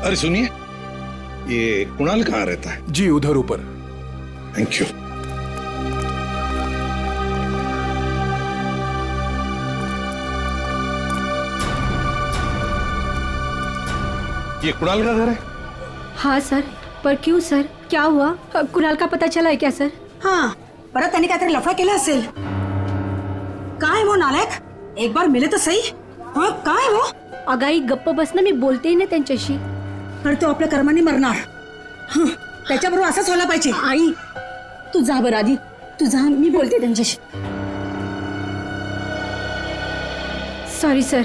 अरे सुनिए, ये कुणाल कहाँ रहता है? जी उधर ऊपर। Thank you. ये कुणाल का घर है? हाँ सर, पर क्यों सर, क्या हुआ? कुणाल का पता चला है क्या सर? हाँ, परत त्यांनी काहीतरी लफडा केला असेल. काय वो नालायक, एक बार मिले तर सही. हाँ, काय वो? अगाई गप्प बस ना, मी बोलते ना त्यांच्याशी. तर तो आपल्या कर्मांनी मरणार. हं, त्याच्याबरोबर असंच व्हायला पाहिजे. आई, तू जा बरं आधी, तू जा, मी बोलते त्यांच्याशी. Sorry sir.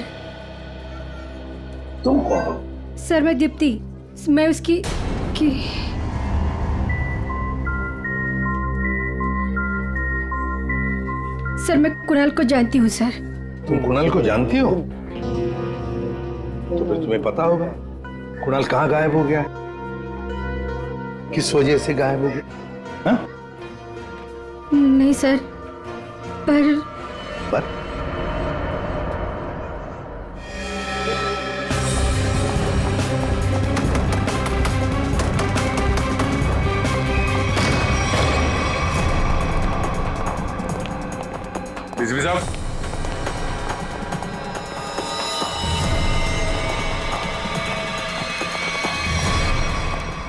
तुम कौन हो? सर मैं दीप्ति, मैं उसकी सर मैं कुणाल को जानती हूँ सर. तुम कुणाल को जानती हो? तो फिर तुम्हें पता होगा कुणाल कहाँ गायब हो गया, किस वजह से गायब हो गया? हाँ? नहीं सर, पर डीसीपी साहब,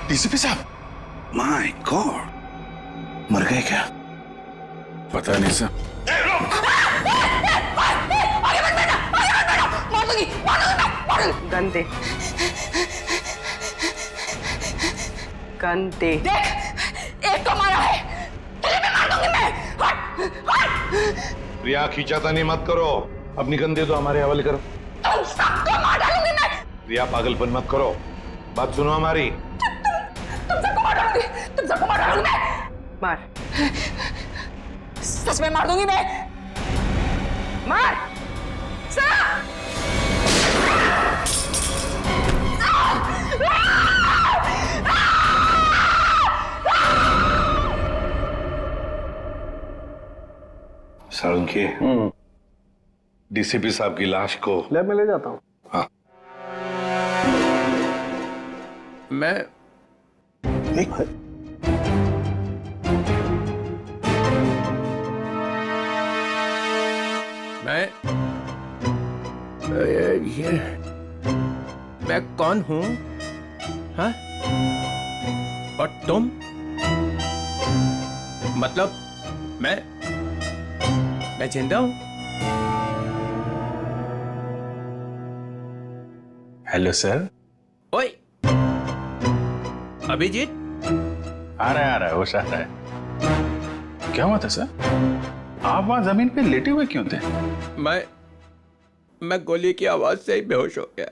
डीसीपी साहब, माय गॉड, मर गए क्या? पता नहीं सर. गंदे गंदे. देख, एक को मारा है, तुझे भी मार दूंगी मैं. प्रिया, खींचातानी मत करो, अपनी गंदे तो हमारे हवाले करो. तुम सबको मार डालूंगी मैं. प्रिया, पागलपन मत करो, बात सुनो हमारी. तुम सबको मार डालूंगी, तुम सबको मार डालूंगी मैं. मार सच में मार दूंगी मैं. मार. साळुंखे, डीसीपी साहब की लाश को लैब में ले जाता हूँ. हाँ. मैं ये मैं कौन हूँ? हाँ? और तुम? मतलब मैं जिंदा हूँ? Hello sir. ओए अभिजीत. आ रहा है, होश आ रहा है. क्या हुआ था सर? आप वहां जमीन पे लेटे हुए क्यों थे? मैं गोली की आवाज से ही बेहोश हो गया.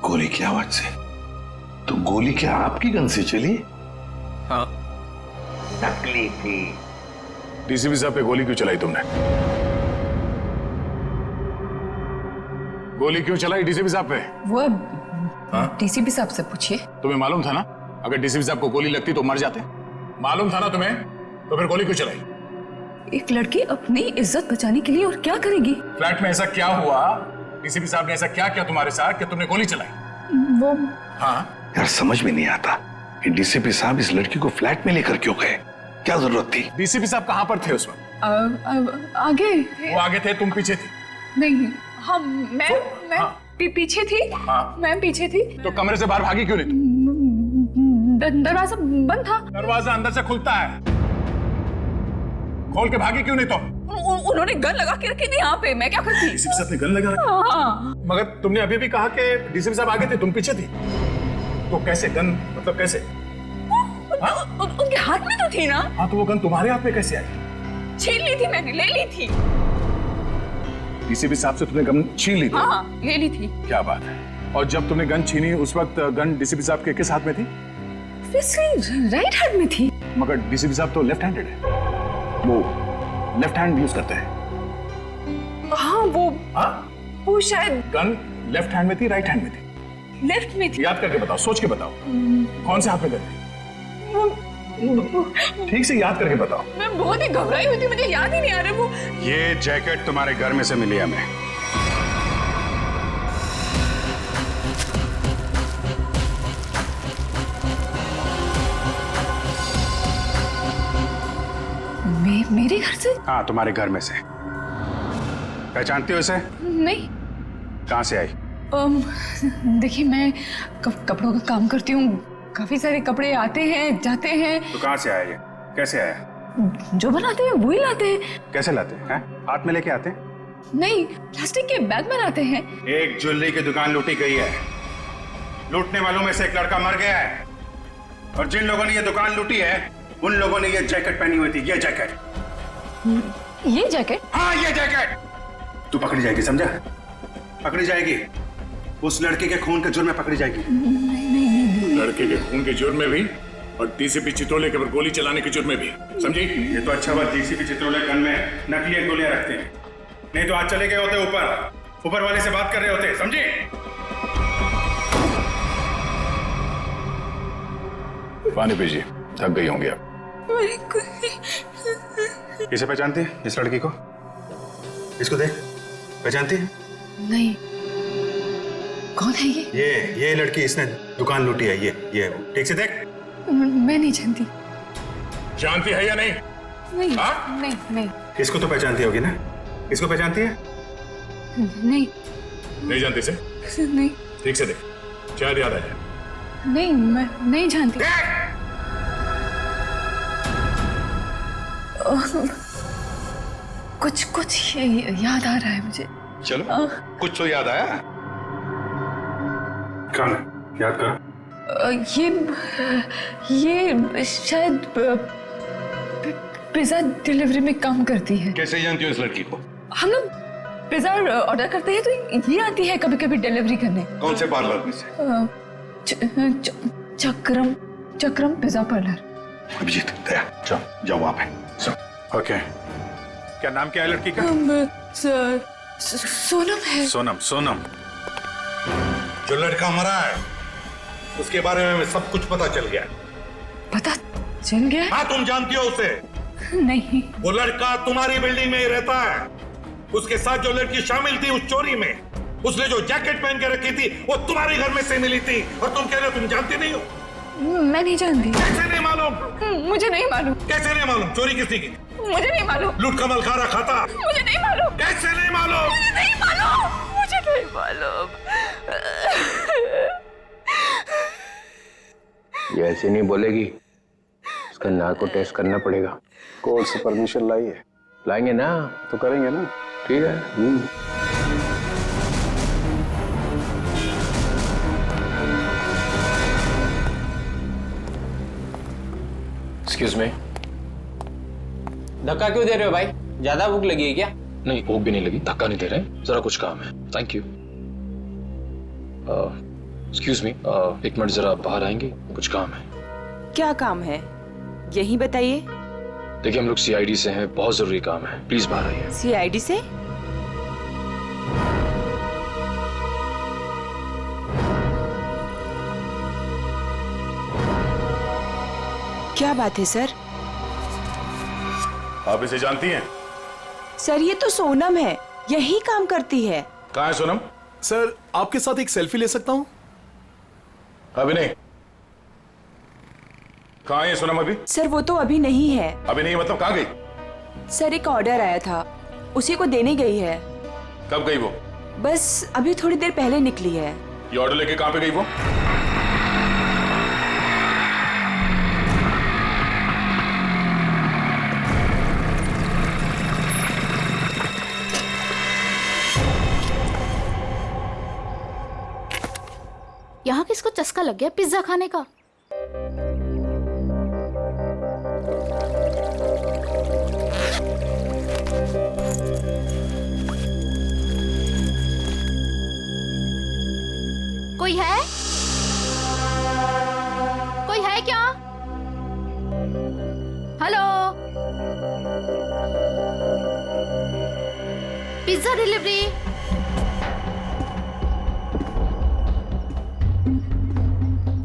गोली की आवाज से? तो गोली क्या आपकी गन से चली? हाँ. नकली थी. डीसीपी साहब पे गोली क्यों चलाई तुमने? गोली क्यों चलाई डीसीपी साहब पे? वो डीसीपी साहब से पूछिए. तुम्हें मालूम था ना, अगर डीसीपी साहब को गोली लगती तो मर जाते. मालूम था ना तुम्हें, तो फिर गोली क्यों चलाई? एक लड़की अपनी इज्जत बचाने के लिए और क्या करेगी? फ्लैट में ऐसा क्या हुआ? डीसीपी साहब ने ऐसा क्या किया तुम्हारे साथ कि तुमने गोली चलाई? वो हाँ यार, समझ में नहीं आता कि डीसीपी साहब इस लड़की को फ्लैट में लेकर क्यों गए, क्या जरूरत थी? डीसीपी साहब कहाँ पर थे उस वक्त? आगे वो आगे थे, तुम पीछे थी? नहीं, हम मैं हाँ. पीछे थी. हाँ. मैं पीछे थी. तो कमरे से बाहर भागी क्यों नहीं तुम? दरवाजा बंद था. दरवाजा अंदर से खुलता है, खोल के भागी क्यों नहीं तुम? उन्होंने गन लगा के रखी थी यहाँ पे, मैं क्या करती? डीसीपी साहब ने गन लगा रखी? हाँ. मगर तुमने अभी भी कहा कि डीसीपी साहब आगे थे, तुम पीछे थी. तो कैसे गन, मतलब कैसे? उनके हाथ में तो थी ना. हाँ, तो वो गन तुम्हारे हाथ में कैसे आई? छीन ली थी मैंने, ले ली थी. डीसीपी साहब से तुमने गन छीन ली थी? हाँ, ले ली थी. क्या बात है. और जब तुमने गन छीनी उस वक्त गन डीसीपी साहब के किस हाथ में थी? राइट हैंड में थी. मगर डीसीपी साहब तो लेफ्ट हैंडेड है, वो लेफ्ट हैंड यूज करते हैं. हाँ, वो शायद गन लेफ्ट हैंड में थी, राइट हैंड में थी? लेफ्ट में थी. याद करके बताओ, सोच के बताओ, कौन से हाथ में गन थी? ठीक से याद करके बताओ. मैं बहुत ही घबराई हुई थी, मुझे याद ही नहीं आ रहा. वो ये जैकेट तुम्हारे घर में से मिली हमें. मेरे घर से? हाँ, तुम्हारे घर में से। पहचानती हो इसे? नहीं। कहाँ से आई? देखिए, मैं कपड़ों का काम करती हूँ। काफी सारे कपड़े आते हैं जाते हैं। तो कहाँ से आया ये? कैसे आया? जो बनाते हैं वही लाते हैं। कैसे लाते हैं? हाथ में लेके आते हैं? नहीं, प्लास्टिक के बैग में लाते हैं। एक ज्वेलरी की दुकान लूटी गई है। लूटने वालों में से एक लड़का मर गया है, और जिन लोगों ने ये दुकान लूटी है उन लोगों ने ये जैकेट पहनी हुई थी। ये जैकेट। ये जैकेट? हाँ, ये जैकेट। तू पकड़ी जाएगी, समझा? पकड़ी जाएगी। उस लड़के के खून के जुर्म में पकड़ी जाएगी। लड़के के खून के जुर्म में भी और डीसीपी चित्रोले के ऊपर गोली चलाने के जुर्म में भी, समझी? ये तो अच्छा बात, डीसीपी चित्रोले गन में नकली गोलियां रखते हैं, नहीं तो आज चले गए होते ऊपर वाले से बात कर रहे होते, समझी? पानी पीजिए, थक गई होंगी आप। किसे पहचानती है इस लड़की को? इसको देख, पहचानती है? नहीं। कौन है ये? ये लड़की, इसने दुकान लूटी है। ये ठीक से देख। मैं नहीं जानती। जानती है या नहीं? नहीं। हाँ? नहीं। इसको तो पहचानती होगी ना? इसको पहचानती है? नहीं जानती से? नहीं। ठीक से देख, शायद याद आया। नहीं, मैं नहीं जानती। कुछ याद आ रहा है मुझे। चलो, कुछ तो याद आया। कौन है? याद करो। ये शायद पिज्जा डिलीवरी में काम करती है। कैसे जानती हो इस लड़की को? हम लोग पिज्जा ऑर्डर करते हैं तो ये आती है कभी कभी डिलीवरी करने। कौन से पार्लर में से? चक्रम पिज्जा पार्लर। अभिजीत, दया, जाओ वहां पे। ओके, क्या नाम क्या है लड़की का? सोनम है। सोनम। जो लड़का मरा है उसके बारे में सब कुछ पता चल गया। पता चल गया? हाँ, तुम जानती हो उसे? नहीं। वो लड़का तुम्हारी बिल्डिंग में ही रहता है। उसके साथ जो लड़की शामिल थी उस चोरी में, उसने जो जैकेट पहन के रखी थी वो तुम्हारे घर में से मिली थी, और तुम कह रहे हो तुम जानती नहीं हो? मैं नहीं जानती। कैसे नहीं मालूम? मुझे नहीं मालूम। कैसे नहीं मालूम? चोरी किसने की? मुझे नहीं मालूम। लूट का मल खा रखा था? मुझे नहीं मालूम। कैसे नहीं मालूम? मुझे नहीं मालूम। मुझे नहीं मालूम। ये ऐसे नहीं बोलेगी, इसका नार्को टेस्ट करना पड़ेगा। कोर्ट से परमिशन लाइए। लाएंगे ना? तो करेंगे ना। ठीक है। Excuse me. धक्का क्यों दे रहे हो भाई? ज्यादा भूख लगी है क्या? नहीं, भूख भी नहीं लगी, धक्का नहीं दे रहे, जरा कुछ काम है। Thank you. एक्सक्यूज मी, एक मिनट जरा बाहर आएंगे, कुछ काम है। क्या काम है, यही बताइए। देखिए, हम लोग सीआईडी से हैं, बहुत जरूरी काम है, प्लीज बाहर आइए। सीआईडी से? क्या बात है सर? आप इसे जानती हैं? सर, ये तो सोनम है, यही काम करती है। कहाँ है सोनम? सर, आपके साथ एक सेल्फी ले सकता हूँ? अभी नहीं। कहाँ है सोनम अभी? सर, वो तो अभी नहीं है। अभी नहीं मतलब कहाँ गई? सर, एक ऑर्डर आया था, उसी को देने गई है। कब गई वो? बस अभी थोड़ी देर पहले निकली है। ये ऑर्डर लेके कहाँ पे गई वो? यहाँ किसको चस्का लग गया पिज्जा खाने का? कोई है? कोई है क्या? Hello, pizza delivery.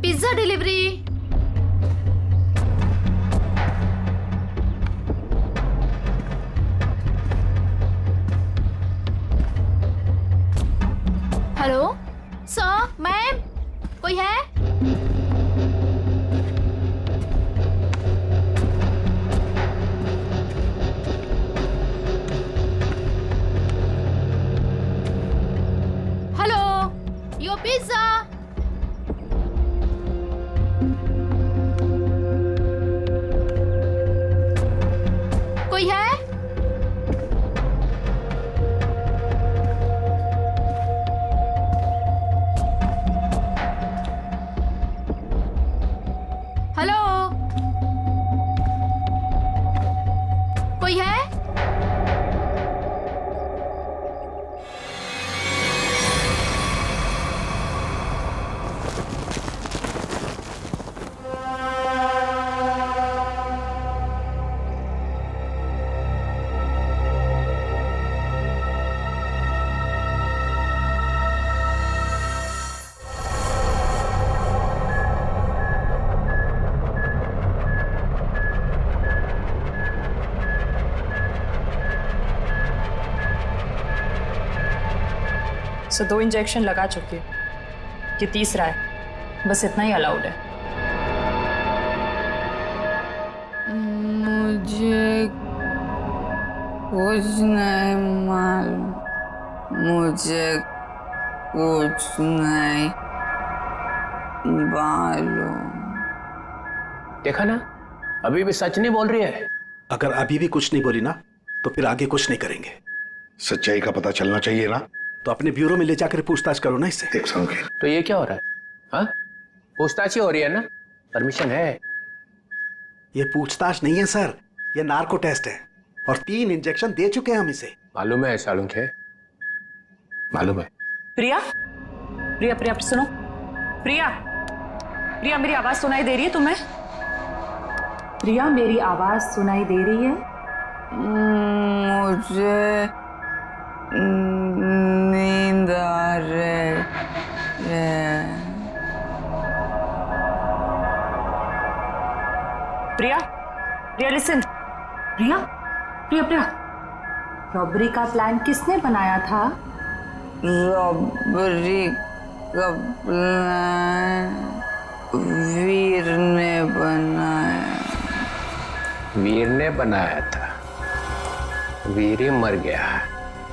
Pizza delivery. Hello sir, ma'am, कोई है? से 2 इंजेक्शन लगा चुकी हूँ, ये तीसरा है, बस इतना ही अलाउड है। मुझे कुछ नहीं मालूम, मुझे कुछ नहीं मालूम। देखा ना, अभी भी सच नहीं बोल रही है। अगर अभी भी कुछ नहीं बोली ना तो फिर आगे कुछ नहीं करेंगे। सच्चाई का पता चलना चाहिए ना। तो अपने ब्यूरो में ले जाकर पूछताछ करो ना इससे। देख संकेत, तो ये क्या हो रहा है? हाँ, पूछताछ ही हो रही है ना, परमिशन है। ये पूछताछ नहीं है सर, ये नार्को टेस्ट है और 3 इंजेक्शन दे चुके हैं हम इसे। मालूम है सालुंखे, मालूम है। प्रिया, प्रिया, प्रिया सुनो, प्रिया, प्रिया मेरी आवाज सुनाई दे रही है तुम्हें? प्रिया मेरी आवाज सुनाई दे रही है? मुझे नींद आ रही है। प्रिया, प्रिया लिसन, प्रिया, प्रिया, प्रिया, रॉबरी का प्लान किसने बनाया था? रॉबरी का प्लान वीर ने बनाया। वीर ने बनाया था, वीर ही मर गया।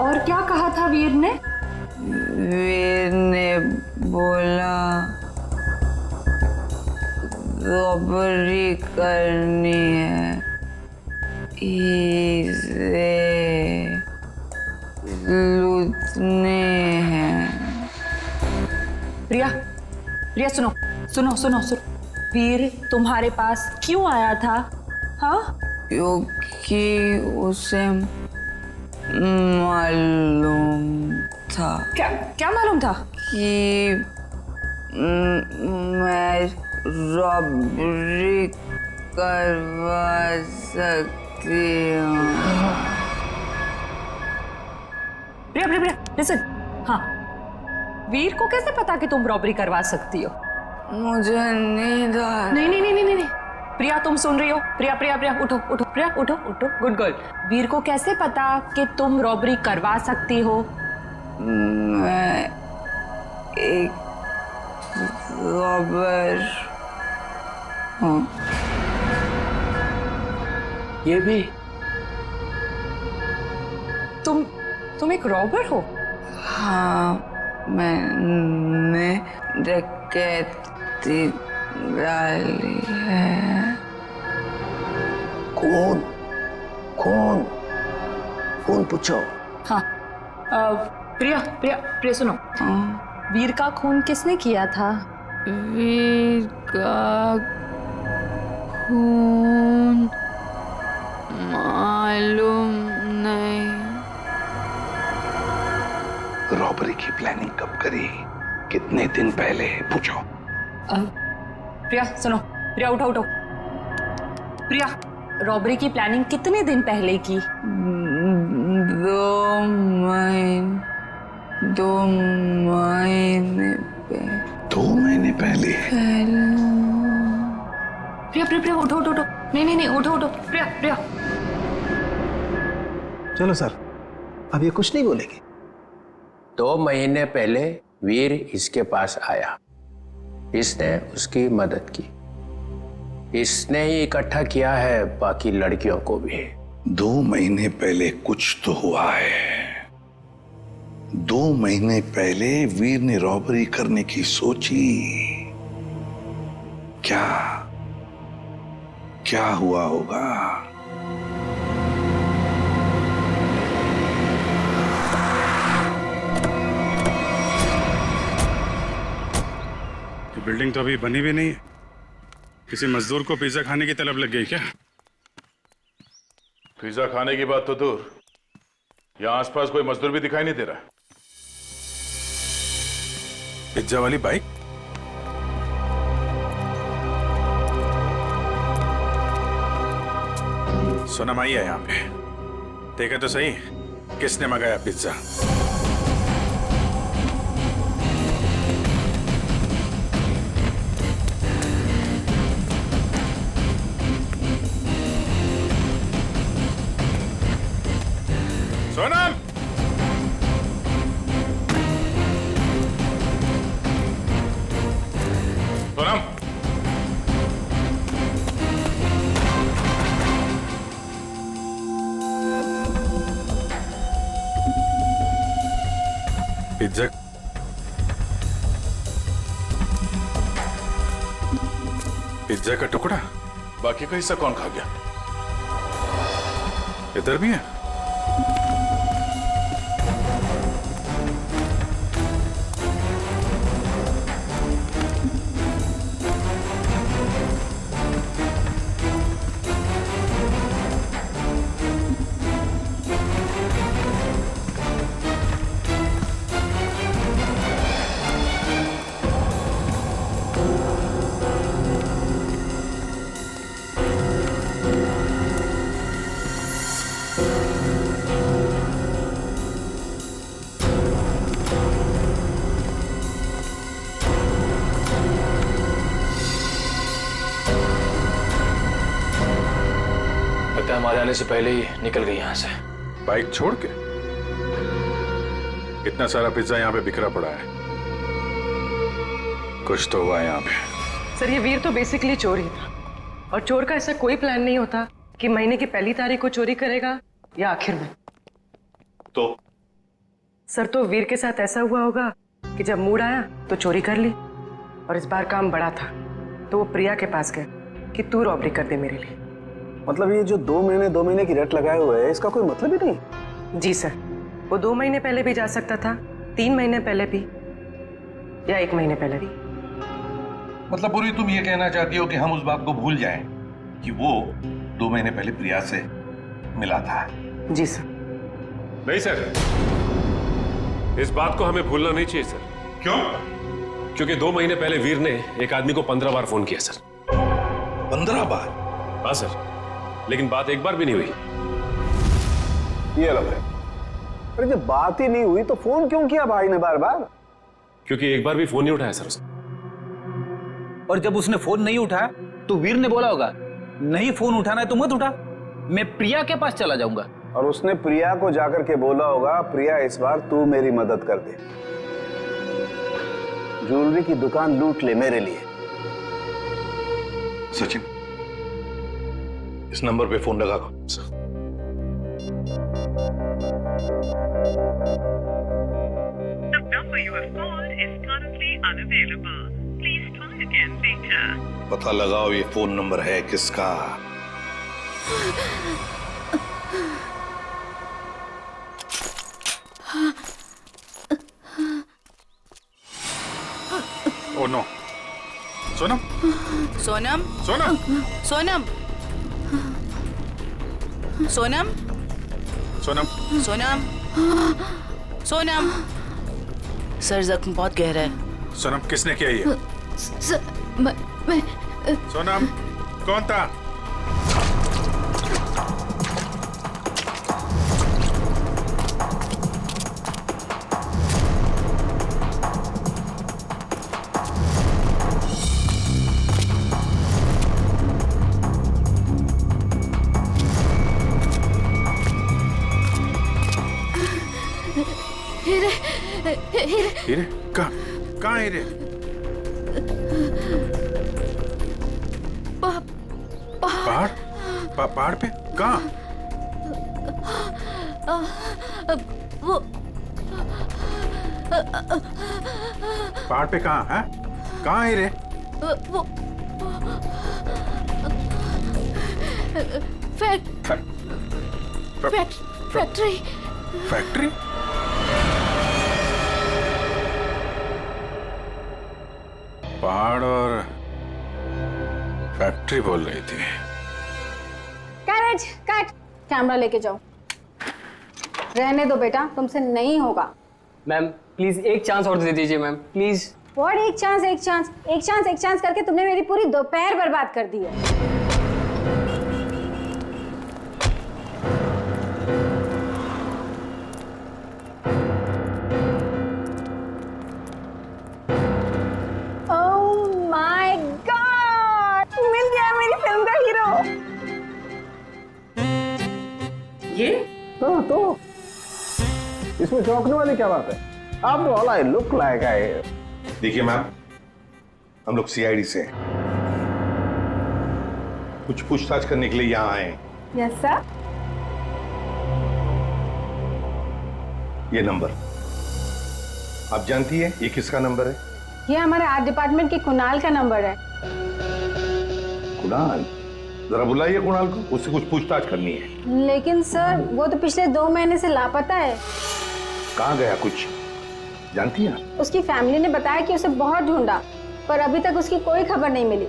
और क्या कहा था वीर ने? वीर ने बोला रॉबरी करनी है, इसे लूटने हैं। प्रिया, प्रिया सुनो, सुनो, सुनो, सुनो, वीर तुम्हारे पास क्यों आया था? हाँ, क्योंकि उसे मालूम था। क्या क्या मालूम था? कि मैं रॉबरी करवा सकती हूँ। प्रिया, प्रिया, प्रिया लिसन, हाँ, वीर को कैसे पता कि तुम रॉबरी करवा सकती हो? मुझे नींद आ नहीं, नहीं, नहीं, नहीं, नहीं, प्रिया तुम सुन रही हो? प्रिया, प्रिया, प्रिया उठो, उठो, प्रिया उठो, उठो, गुड गर्ल। वीर को कैसे पता कि तुम रॉबरी करवा सकती हो? मैं एक रॉबर हूँ। ये भी? तुम एक रॉबर हो? हाँ, मैंने डकैती डाली है। कौन कौन कौन पूछो? हाँ, प्रिया, प्रिया, प्रिया सुनो, वीर का खून किसने किया था? वीर का खून मालूम नहीं। रॉबरी की प्लानिंग कब करी, कितने दिन पहले, पूछो। प्रिया सुनो, प्रिया उठो, उठो, प्रिया रॉबरी की प्लानिंग कितने दिन पहले की? 2 महीने पहले। 2 महीने पहले? प्रिया, प्रिया, प्रिया उठो, उठो, उठो, नहीं, नहीं, नहीं, उठो, उठो, प्रिया, प्रिया। चलो सर, अब ये कुछ नहीं बोलेगी। 2 महीने पहले वीर इसके पास आया, इसने उसकी मदद की, इसने ही इकट्ठा किया है बाकी लड़कियों को भी। 2 महीने पहले कुछ तो हुआ है। 2 महीने पहले वीर ने रॉबरी करने की सोची। क्या क्या हुआ होगा? बिल्डिंग तो अभी बनी भी नहीं है। किसी मजदूर को पिज्जा खाने की तलब लग गई क्या? पिज्जा खाने की बात तो दूर, यहाँ आसपास कोई मजदूर भी दिखाई नहीं दे रहा। पिज्जा वाली बाइक? सोनम आई है यहाँ पे, देखा तो सही किसने मंगाया पिज्जा। सोनम, पिज्जा पिज्जा का टुकड़ा, बाकी का हिस्सा कौन खा गया? इधर भी है। हमारे आने से पहले ही निकल गई यहाँ से। बाइक छोड़ के? इतना सारा पिज्जा यहाँ पे बिखरा पड़ा है, कुछ तो हुआ यहाँ पे। सर ये वीर तो बेसिकली चोर ही था, और चोर का ऐसा कोई प्लान नहीं होता कि महीने की पहली तारीख को चोरी करेगा या आखिर में। तो सर तो वीर के साथ ऐसा हुआ होगा कि जब मूड आया तो चोरी कर ली, और इस बार काम बड़ा था तो वो प्रिया के पास गए कि तू रॉबरी कर दे मेरे लिए। मतलब ये जो 2 महीने की रेट लगाए हुए है, इसका कोई मतलब ही नहीं? जी सर, वो 2 महीने पहले भी जा सकता था, 3 महीने पहले भी, या 1 महीने पहले भी। मतलब पूरी तुम ये कहना चाहती हो कि हम उस बात को भूल जाएं कि वो 2 महीने पहले प्रिया से मिला था? जी सर। नहीं सर, इस बात को हमें भूलना नहीं चाहिए सर। क्यों? क्योंकि 2 महीने पहले वीर ने एक आदमी को 15 बार फोन किया सर। 15 बार? हाँ सर, लेकिन बात एक बार भी नहीं हुई। ये अलग है। अरे जब बात ही नहीं हुई तो फोन क्यों किया भाई ने बार बार? क्योंकि एक बार भी फोन नहीं उठाया सर उसने। और जब उसने फोन नहीं उठाया तो वीर ने बोला होगा नहीं फोन उठाना है तो मत उठा, मैं प्रिया के पास चला जाऊंगा। और उसने प्रिया को जाकर के बोला होगा प्रिया इस बार तू मेरी मदद कर दे, ज्वेलरी की दुकान लूट ले मेरे लिए। सचिन, इस नंबर पे फोन लगा। पता लगाओ ये फोन नंबर है किसका। Oh no, Sonam Sonam Sonam Sonam Sonam Sonam Sonam Sonam. Sir जख्म बहुत गहरा है। सोनम किसने किया ये? मैं सोनम कौन था? हीरे? कहाँ हीरे? पहाड़? पहाड़ पे कहाँ? वो पहाड़ पे कहाँ है? कहाँ हीरे? वो फैक्ट्री। फैक्ट्री? पहाड़ और फैक्ट्री बोल रही थी। कैरेज कट, कैमरा लेके जाओ। रहने दो बेटा, तुमसे नहीं होगा। मैम प्लीज एक चांस और दे दीजिए मैम, प्लीज। व्हाट एक चांस करके तुमने मेरी पूरी दोपहर बर्बाद कर दी है। ये तो इसमें चौंकने वाली क्या बात है? आप all I look like I. देखिए मैम, हम लोग सीआईडी से कुछ पूछताछ करने के लिए यहाँ आए हैं। Yes sir. ये नंबर आप जानती है ये किसका नंबर है? ये हमारे आर्ट डिपार्टमेंट के कुणाल का नंबर है। कुणाल? जरा बुलाइए कुणाल को, उससे कुछ पूछताछ करनी है। लेकिन सर वो तो पिछले 2 महीने से लापता है। कहाँ गया कुछ जानती है? उसकी फैमिली ने बताया कि उसे बहुत ढूंढा, पर अभी तक उसकी कोई खबर नहीं मिली।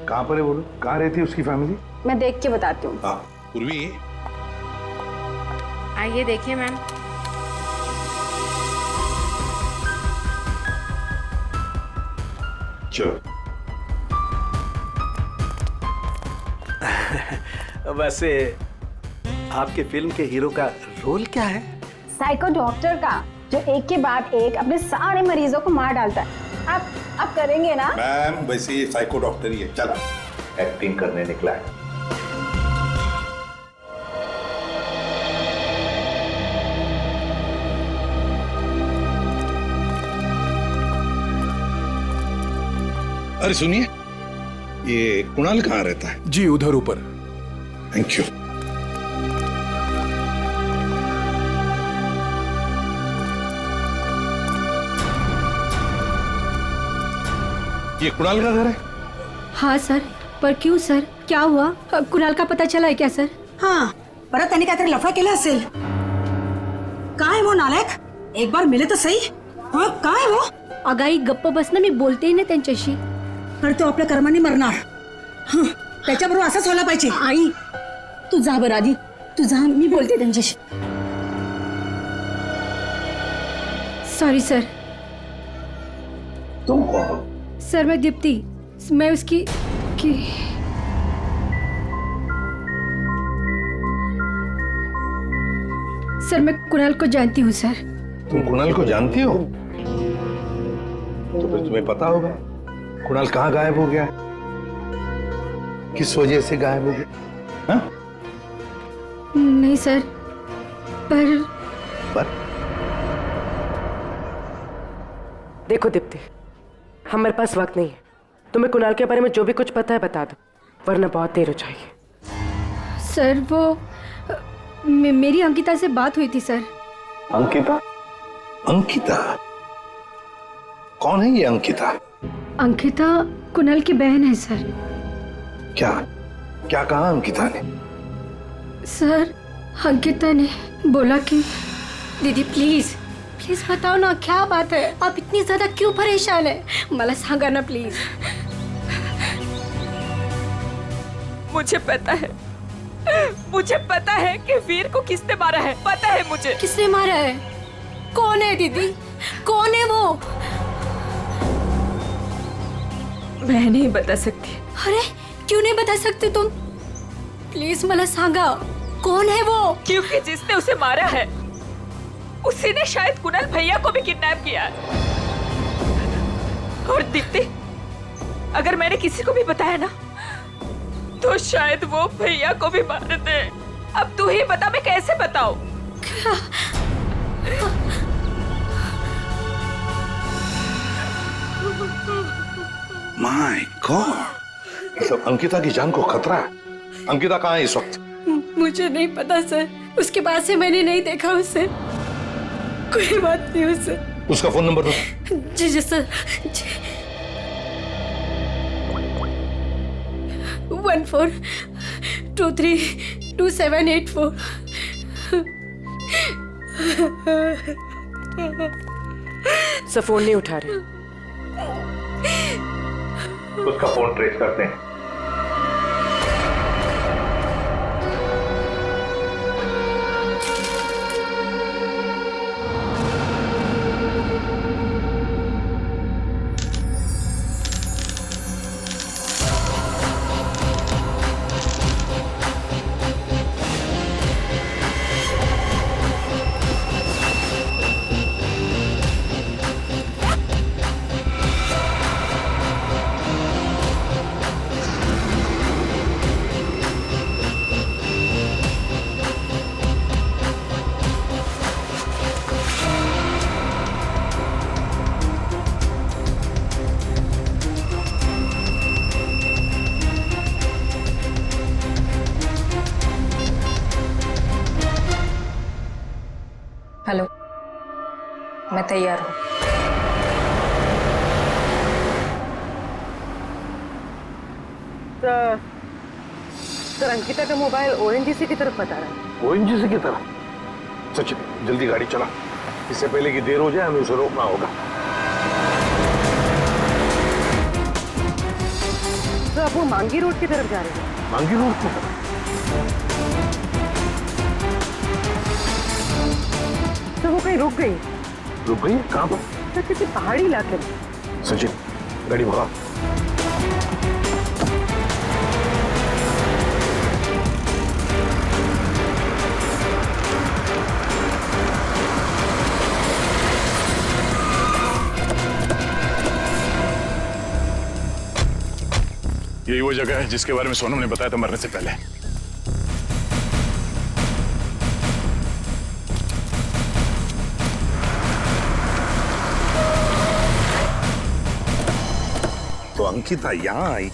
कहाँ पर है बोलो? कहाँ रहती है उसकी फैमिली? मैं देख के बताती हूँ। हाँ पूर्वी, आइए देखिए मैम। चलो। वैसे आपके फिल्म के हीरो का रोल क्या है? साइको डॉक्टर का, जो एक के बाद एक अपने सारे मरीजों को मार डालता है। आप करेंगे ना? मैम वैसे ये साइको डॉक्टर ही है, चला एक्टिंग करने निकला है। अरे सुनिए, ये कुणाल कहाँ रहता है? जी उधर ऊपर। Thank you. ये कुणाल का घर है? हाँ सर, पर क्यों सर, क्या हुआ? कुणाल का पता चला है क्या सर? हाँ, परत त्यांनी काहीतरी लफडा केला असेल। काय वो नालायक, एक बार मिले तो सही। हाँ काय वो? अगाई गप्प बस ना, मी बोलते ना त्यांच्याशी। तर तो आपल्या कर्माने मरणार। हं, त्याच्याबरोबर असंच व्हायला पाहिजे। आई तू जा बरं आधी, तू जा, मी बोलते त्यांच्याशी। Sorry sir. तुम कौन हो? सर मैं दीप्ति, मैं उसकी सर मैं कुणाल को जानती हूँ सर। तुम कुणाल को जानती हो? तो फिर तुम्हें पता होगा कुणाल कहाँ गायब हो गया, किस वजह से गायब हो गया? हाँ? नहीं सर, पर देखो दीप्ति, हमारे पास वक्त नहीं है। तुम्हें कुणाल के बारे में जो भी कुछ पता है बता दो, वरना बहुत देर हो जाएगी। सर वो मेरी अंकिता से बात हुई थी सर। अंकिता? अंकिता कौन है ये अंकिता? अंकिता कुणाल की बहन है सर। क्या क्या कहा अंकिता ने? सर अंकिता ने बोला कि दीदी प्लीज प्लीज बताओ ना क्या बात है, आप इतनी ज्यादा क्यों परेशान है, मला सांगा ना प्लीज। मुझे पता है कि वीर को किसने मारा है, पता है मुझे। किसने मारा है? कौन है दीदी, कौन है वो? मैं नहीं बता सकती। अरे क्यों नहीं बता सकती तुम? प्लीज मला सांगा कौन है वो? क्योंकि जिसने उसे मारा है उसी ने शायद कुणाल भैया को भी किडनैप किया है। और दीप्ति, अगर मैंने किसी को भी बताया ना तो शायद वो भैया को भी मार दे। अब तू ही बता, मैं कैसे बताऊं? माय गॉड, तो अंकिता की जान को खतरा है। अंकिता कहाँ है इस वक्त? मुझे नहीं पता सर, उसके बाद से मैंने नहीं देखा उसे। कोई बात नहीं उसे। उसका फोन नंबर दो। जी जी सर। 14232784। सब फोन नहीं उठा रहे। उसका फोन ट्रेस करते हैं। हेलो। मैं तैयार हूँ। सर अंकिता का मोबाइल ओएनजीसी की तरफ बता रहा है। ओएनजीसी की तरफ? सचिन जल्दी गाड़ी चला, इससे पहले कि देर हो जाए हमें उसे रोकना होगा। तो अब वो मांगी रोड की तरफ जा रहे हैं। मांगी रोड की तरफ? तो वो कहीं रुक गई? रुक गई? कहाँ पर? तो किसी पहाड़ी इलाके में। सचिन गाड़ी भगा। यही वो जगह है जिसके बारे में सोनम ने बताया था मरने से पहले। तो अंकिता यहाँ आई।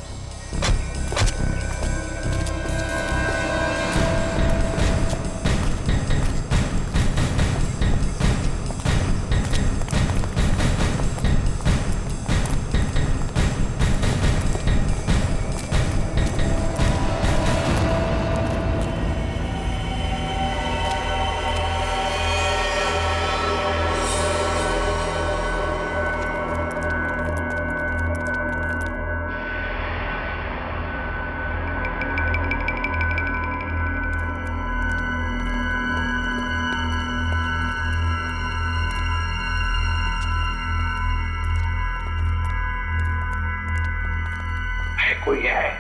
कोई है?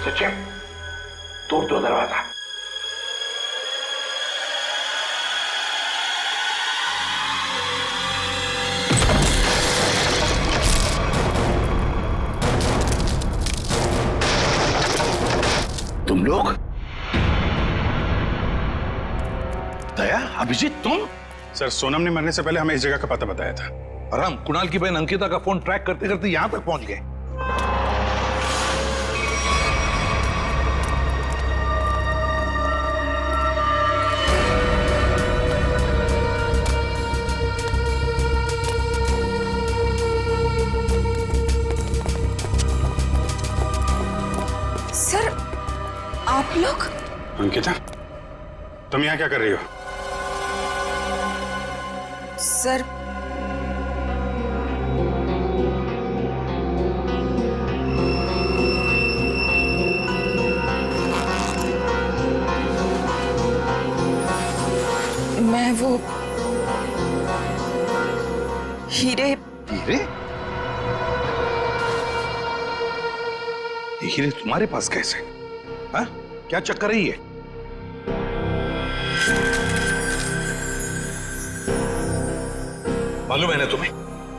सचिन तोड़ दो दरवाजा। तुम लोग? दया, अभिजीत तुम? सर सोनम ने मरने से पहले हमें इस जगह का पता बताया था और हम कुणाल की बहन अंकिता का फोन ट्रैक करते करते यहां तक पहुंच गए। सर आप लोग? अंकिता तुम यहाँ क्या कर रही हो? सर मैं वो हीरे। हीरे? ये हीरे तुम्हारे पास कैसे? हाँ? क्या चक्कर है ये? मालूम है ना तुम्हें,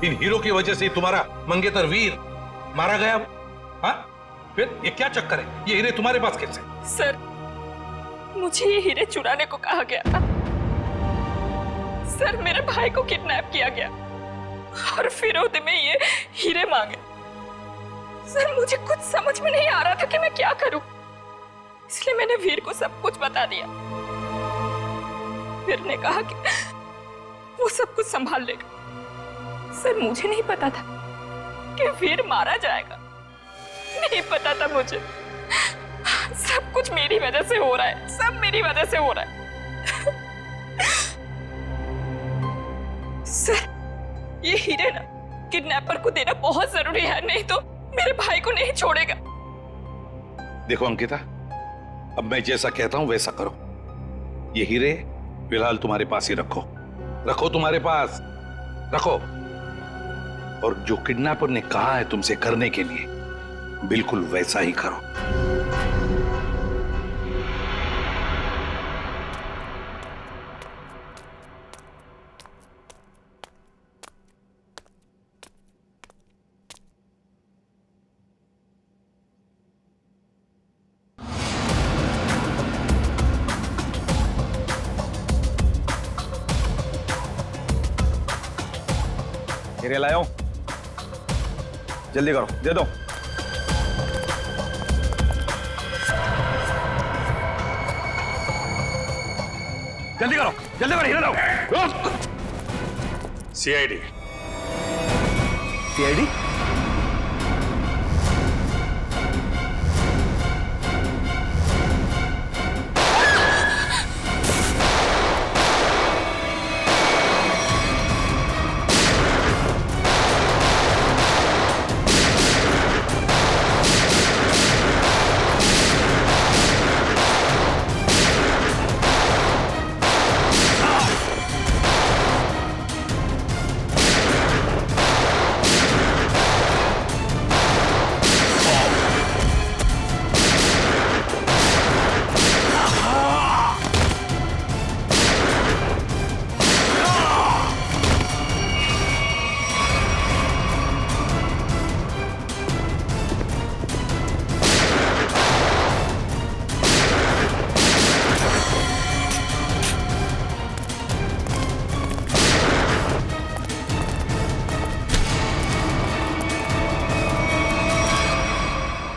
इन हीरो की वजह से तुम्हारा मंगेतर वीर मारा गया। हाँ? फिर ये क्या चक्कर है? ये हीरे तुम्हारे पास कैसे? सर मुझे ये हीरे चुराने को कहा गया था। सर मेरे भाई को किडनैप किया गया और फिरौती में ये हीरे मांगे। सर मुझे कुछ समझ में नहीं आ रहा था कि मैं क्या करूं, इसलिए मैंने वीर को सब कुछ बता दिया। वीर ने कहा कि वो सब कुछ संभाल लेगा। सर मुझे नहीं पता था कि वीर मारा जाएगा, नहीं पता था मुझे। सब कुछ मेरी वजह से हो रहा है, सब मेरी वजह से हो रहा है। सर ये हीरे ना किडनैपर को देना बहुत जरूरी है, नहीं तो मेरे भाई को नहीं छोड़ेगा। देखो अंकिता, अब मैं जैसा कहता हूं वैसा करो। ये हीरे फिलहाल तुम्हारे पास ही रखो, रखो तुम्हारे पास रखो। और जो किडनैपर ने कहा है तुमसे करने के लिए, बिल्कुल वैसा ही करो। हीरे लाओ, जल्दी करो, दे दो। जल्दी करो, जल्दी करो, हीरा लाओ। सीआईडी। सीआईडी?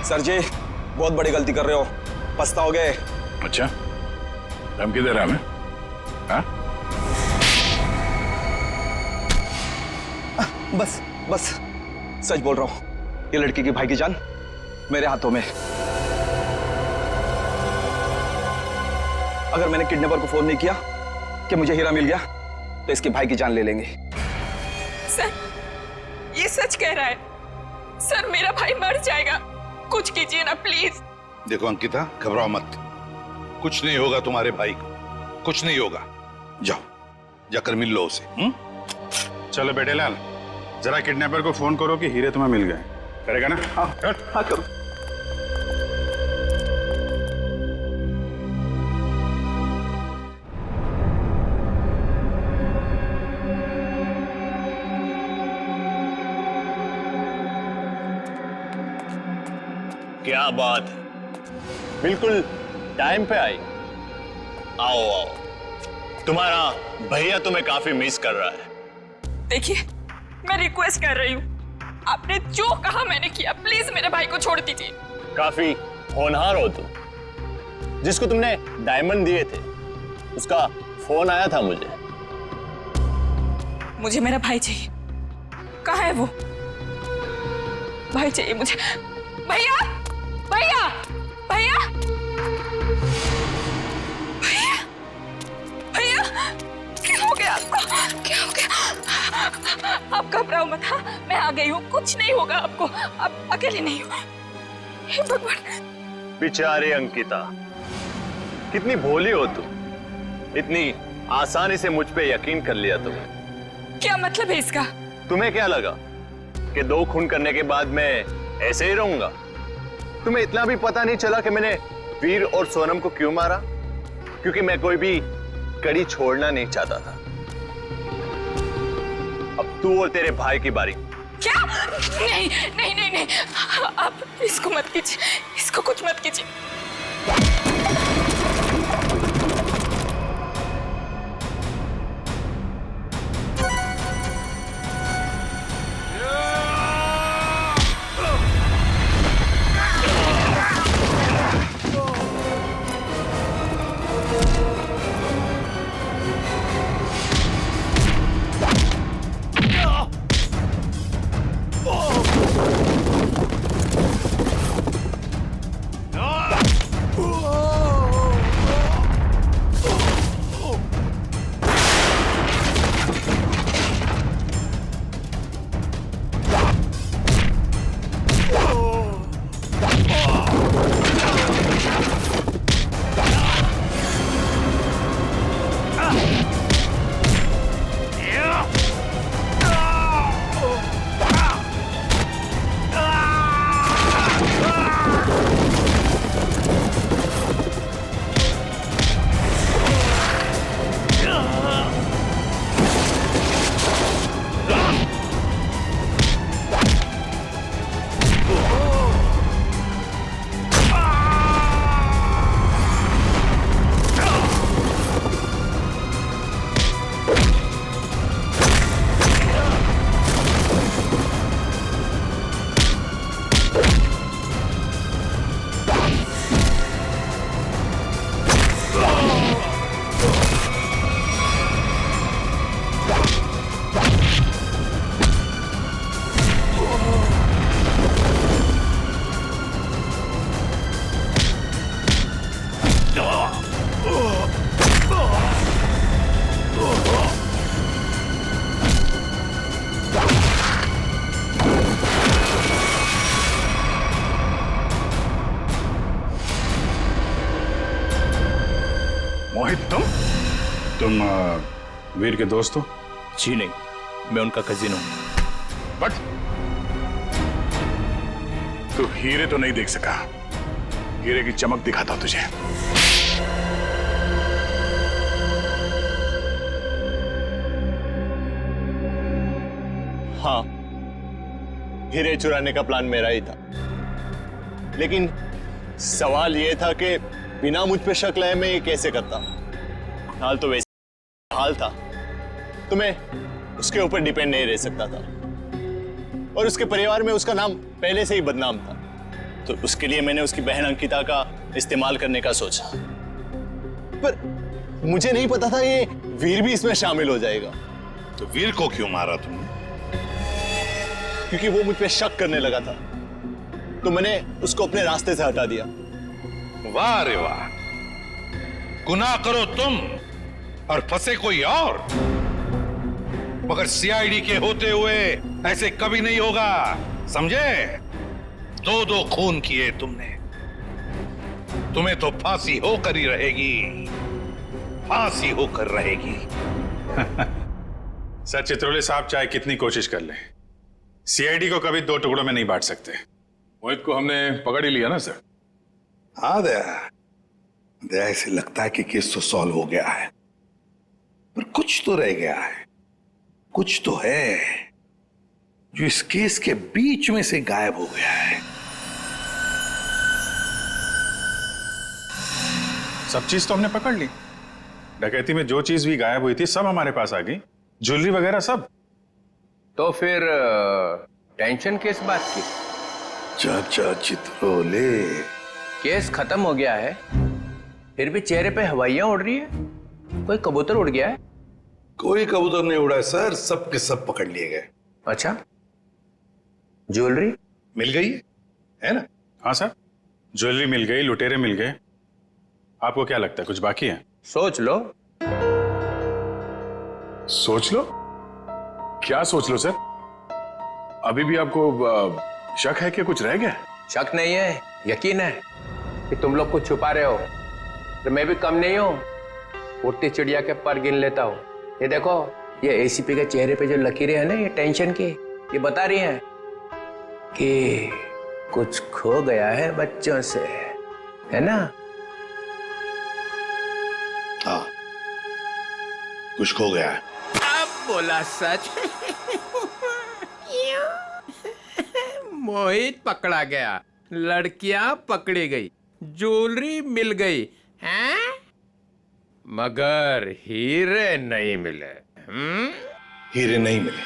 सर जी बहुत बड़ी गलती कर रहे हो, पछताओगे। अच्छा, धमकी दे रहा है हमें? हाँ? बस बस सच बोल रहा हूं, ये लड़की की भाई की जान मेरे हाथों में। अगर मैंने किडनैपर को फोन नहीं किया कि मुझे हीरा मिल गया तो इसके भाई की जान ले लेंगे। सर ये सच कह रहा है। सर मेरा भाई मर जाएगा, कुछ कीजिए ना प्लीज। देखो अंकिता, घबराओ मत, कुछ नहीं होगा तुम्हारे भाई को, कुछ नहीं होगा। जाओ, जाकर मिल लो उसे। चलो बेटे लाल, जरा किडनैपर को फोन करो कि हीरे तुम्हें मिल गए। करेगा ना? हाँ हाँ करो। क्या बात है, बिल्कुल टाइम पे आई। आओ आओ, तुम्हारा भैया तुम्हें काफी मिस कर रहा है। देखिए मैं रिक्वेस्ट कर रही हूँ, आपने जो कहा मैंने किया, प्लीज मेरे भाई को छोड़ दीजिए। काफी होनहार हो तुम। जिसको तुमने डायमंड दिए थे उसका फोन आया था मुझे। मुझे मेरा भाई चाहिए। कहाँ है वो? भाई चाहिए मुझे। भैया भैया भैया भैया भैया, क्या हो गया आपको? क्या हो गया? आप घबराओ मत। हाँ मैं आ गई हूँ, कुछ नहीं होगा आपको, आप अकेले नहीं हो। हे भगवान। बेचारी अंकिता, कितनी भोली हो तुम, इतनी आसानी से मुझ पे यकीन कर लिया तुमने। क्या मतलब है इसका? तुम्हें क्या लगा कि 2 खून करने के बाद मैं ऐसे ही रहूंगा? तुम्हें इतना भी पता नहीं चला कि मैंने वीर और सोनम को क्यों मारा? क्योंकि मैं कोई भी कड़ी छोड़ना नहीं चाहता था। अब तू और तेरे भाई की बारी। क्या? नहीं नहीं नहीं नहीं, आप इसको मत कीजिए, इसको कुछ मत कीजिए। मोहित तुम वीर के दोस्त हो? जी नहीं, मैं उनका कजिन हूं। बट तू हीरे तो नहीं देख सका। हीरे की चमक दिखाता तुझे। हाँ, हीरे चुराने का प्लान मेरा ही था, लेकिन सवाल यह था कि बिना मुझ पे शक लाए मैं ये कैसे करता। हाल तो वैसे हाल था, तो मैं उसके ऊपर डिपेंड नहीं रह सकता था, और उसके परिवार में उसका नाम पहले से ही बदनाम था। तो उसके लिए मैंने उसकी बहन अंकिता का इस्तेमाल करने का सोचा, पर मुझे नहीं पता था ये वीर भी इसमें शामिल हो जाएगा। तो वीर को क्यों मारा तुमने? क्योंकि वो मुझ पे शक करने लगा था, तो मैंने उसको अपने रास्ते से हटा दिया। वाह रे वाह, गुनाह करो तुम और फंसे कोई और, मगर सीआईडी के होते हुए ऐसे कभी नहीं होगा, समझे? 2 खून किए तुमने, तुम्हें तो फांसी होकर ही रहेगी, फांसी होकर रहेगी। सर चित्रोले साहब चाहे कितनी कोशिश कर ले, सीआईडी को कभी 2 टुकड़ों में नहीं बांट सकते। मोहित को हमने पकड़ ही लिया ना सर। हाँ दया, ऐसे लगता है कि केस तो सॉल्व हो गया है, पर कुछ तो रह गया है, कुछ तो है जो इस केस के बीच में से गायब हो गया है। सब चीज तो हमने पकड़ ली। डकैती में जो चीज भी गायब हुई थी सब हमारे पास आ गई, ज्वेलरी वगैरह सब। तो फिर टेंशन किस बात की? चाचा चित्रोले, केस खत्म हो गया है, फिर भी चेहरे पे हवाइयां उड़ रही है। कोई कबूतर उड़ गया है? कोई कबूतर नहीं उड़ा है सर, सब के सब पकड़ लिए गए। अच्छा, ज्वेलरी मिल गई है ना? हाँ सर, ज्वेलरी मिल गई, लुटेरे मिल गए। आपको क्या लगता है कुछ बाकी है? सोच लो। सोच लो? क्या सोच लो सर? अभी भी आपको शक है कि कुछ रह गया? शक नहीं है, यकीन है कि तुम लोग कुछ छुपा रहे हो। तो मैं भी कम नहीं हूं, उड़ती चिड़िया के पर गिन लेता हूं। ये देखो, ये एसीपी के चेहरे पे जो लकीरें हैं ना, ये टेंशन की, ये बता रही हैं कि कुछ खो गया है बच्चों से, है ना? हाँ, कुछ खो गया है। अब बोला सच। मोहित पकड़ा गया, लड़कियां पकड़ी गई, ज्वेलरी मिल गई, हैं? मगर हीरे नहीं मिले। हीरे नहीं मिले,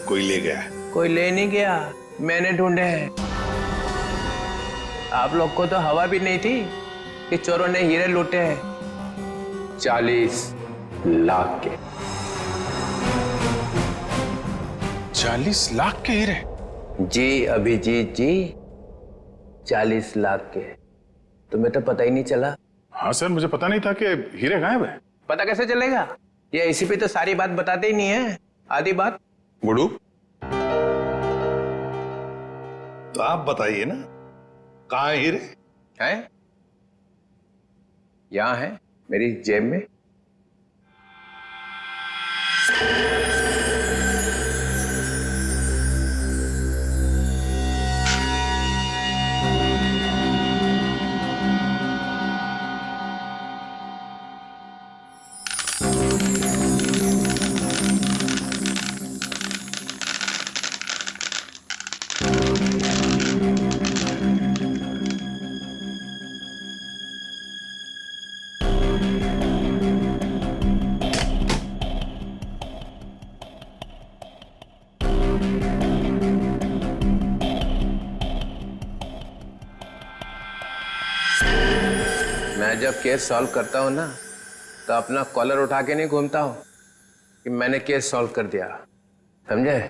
कोई ले गया है। कोई ले नहीं गया, मैंने ढूंढे हैं। आप लोग को तो हवा भी नहीं थी कि चोरों ने हीरे लूटे हैं। 40 लाख के। 40 लाख के हीरे? जी अभिजीत जी, 40 लाख के। तुम्हें तो पता ही नहीं चला। हाँ सर, मुझे पता नहीं था कि हीरे गायब है। पता कैसे चलेगा? ये एसीपी तो सारी बात बताते ही नहीं है, आधी बात। गुडू, तो आप बताइए ना, कहाँ है हीरे? हैं? यहां है, मेरी जेब में। मैं जब केस सॉल्व करता हूं ना, तो अपना कॉलर उठा के नहीं घूमता हूं कि मैंने केस सॉल्व कर दिया, समझे?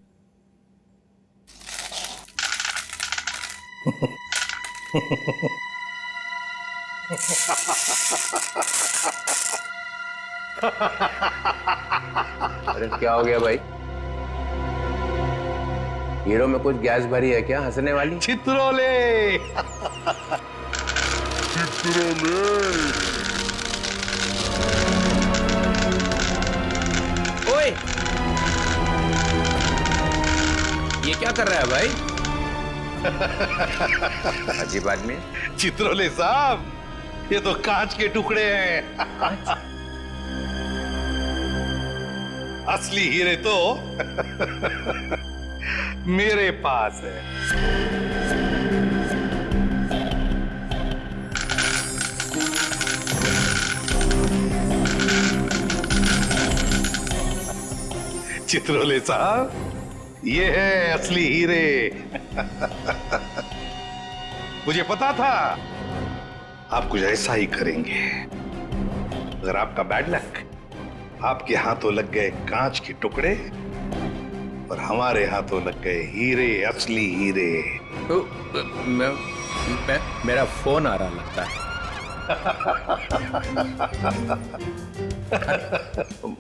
अरे क्या हो गया भाई? हीरो में कुछ गैस भरी है क्या हंसने वाली? चित्रोले। ओए, ये क्या कर रहा है भाई? अजीब आदमी। चित्रोले साहब, ये तो कांच के टुकड़े हैं। असली हीरे तो मेरे पास है। चित्रोले साहब, ये है असली हीरे। मुझे पता था आप कुछ ऐसा ही करेंगे। अगर आपका बैड लक, आपके हाथों लग गए कांच के टुकड़े और हमारे हाथों लग गए हीरे, असली हीरे। मेरा फोन आ रहा लगता है।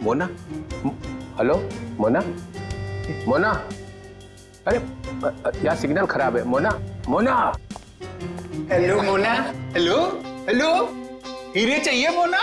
मोना, हेलो मोना, मोना, अरे यहाँ सिग्नल खराब है। Mona, Mona, hello Mona, hello hello, हीरे चाहिए मोना?